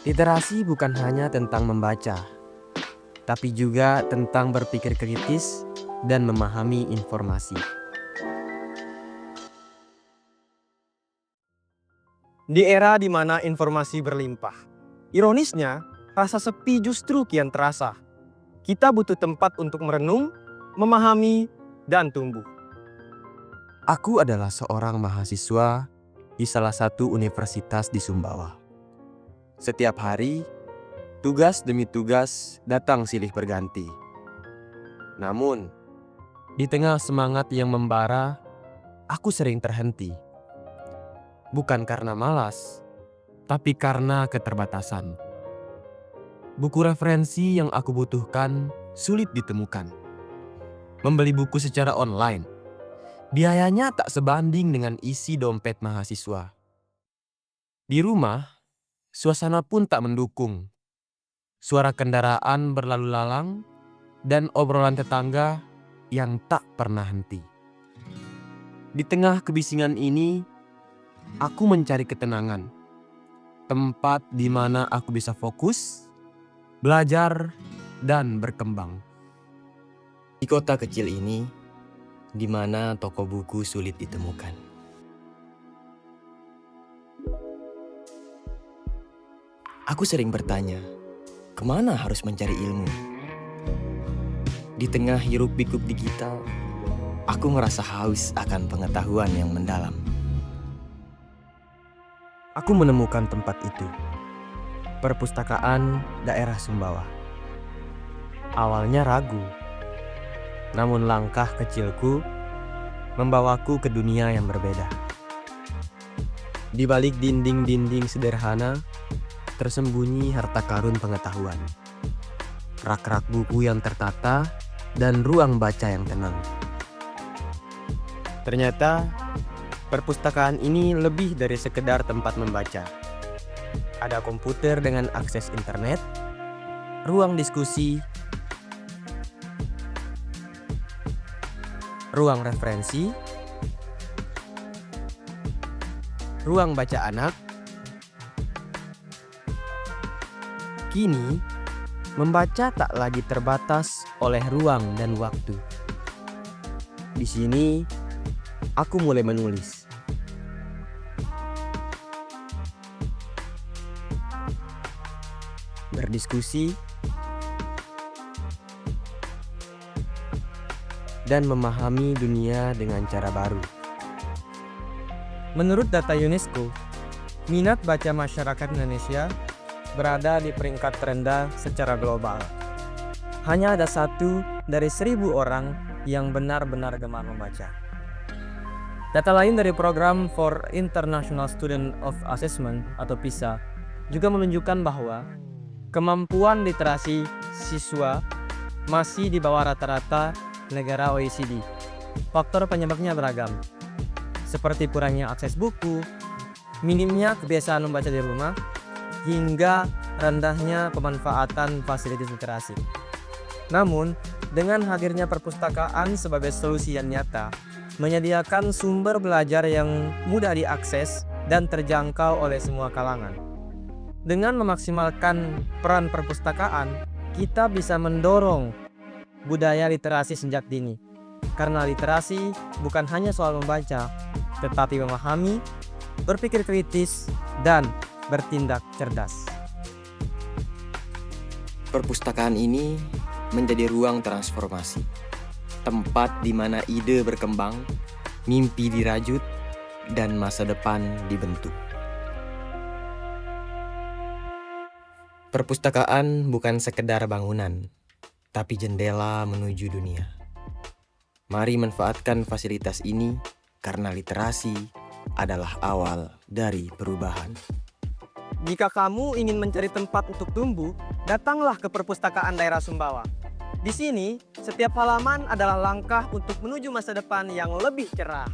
Literasi bukan hanya tentang membaca, tapi juga tentang berpikir kritis dan memahami informasi. Di era di mana informasi berlimpah, ironisnya, rasa sepi justru kian terasa. Kita butuh tempat untuk merenung, memahami, dan tumbuh. Aku adalah seorang mahasiswa di salah satu universitas di Sumbawa. Setiap hari, tugas demi tugas datang silih berganti. Namun, di tengah semangat yang membara, aku sering terhenti. Bukan karena malas, tapi karena keterbatasan. Buku referensi yang aku butuhkan sulit ditemukan. Membeli buku secara online, biayanya tak sebanding dengan isi dompet mahasiswa. Di rumah, suasana pun tak mendukung. Suara kendaraan berlalu lalang dan obrolan tetangga yang tak pernah henti. Di tengah kebisingan ini, aku mencari ketenangan. Tempat di mana aku bisa fokus, belajar, dan berkembang. Di kota kecil ini, di mana toko buku sulit ditemukan. Aku sering bertanya, kemana harus mencari ilmu? Di tengah hiruk-pikuk digital, aku merasa haus akan pengetahuan yang mendalam. Aku menemukan tempat itu, perpustakaan daerah Sumbawa. Awalnya ragu, namun langkah kecilku membawaku ke dunia yang berbeda. Di balik dinding-dinding sederhana, tersembunyi harta karun pengetahuan. Rak-rak buku yang tertata dan ruang baca yang tenang. Ternyata, perpustakaan ini lebih dari sekedar tempat membaca. Ada komputer dengan akses internet, ruang diskusi, ruang referensi, ruang baca anak. Kini, membaca tak lagi terbatas oleh ruang dan waktu. Di sini, aku mulai menulis. Berdiskusi, dan memahami dunia dengan cara baru. Menurut data UNESCO, minat baca masyarakat Indonesia berada di peringkat terendah secara global. Hanya ada 1 dari 1.000 orang yang benar-benar gemar membaca. Data lain dari Program for International Student of Assessment atau PISA juga menunjukkan bahwa kemampuan literasi siswa masih di bawah rata-rata negara OECD. Faktor penyebabnya beragam, seperti kurangnya akses buku, minimnya kebiasaan membaca di rumah, hingga rendahnya pemanfaatan fasilitas literasi. Namun, dengan hadirnya perpustakaan sebagai solusi yang nyata, menyediakan sumber belajar yang mudah diakses dan terjangkau oleh semua kalangan. Dengan memaksimalkan peran perpustakaan, kita bisa mendorong budaya literasi sejak dini. Karena literasi bukan hanya soal membaca, tetapi memahami, berpikir kritis, dan bertindak cerdas. Perpustakaan ini menjadi ruang transformasi, tempat di mana ide berkembang, mimpi dirajut, dan masa depan dibentuk. Perpustakaan bukan sekedar bangunan, tapi jendela menuju dunia. Mari manfaatkan fasilitas ini karena literasi adalah awal dari perubahan. Jika kamu ingin mencari tempat untuk tumbuh, datanglah ke perpustakaan daerah Sumbawa. Di sini, setiap halaman adalah langkah untuk menuju masa depan yang lebih cerah.